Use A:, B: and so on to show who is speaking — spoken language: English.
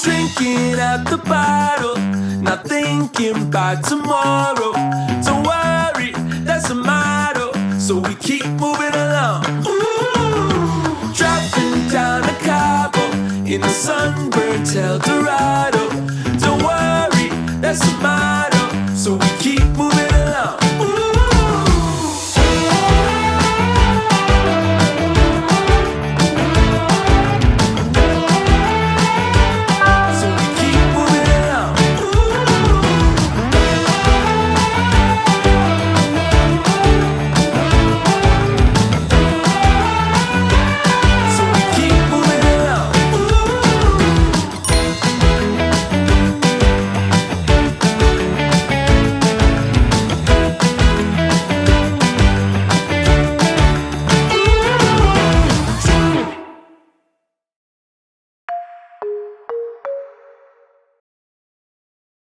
A: Drinking at the bottle, not thinking about tomorrow. Don't worry, that's the motto, so we keep moving along. Ooh, driving down a Cabo in a sunburned Eldorado.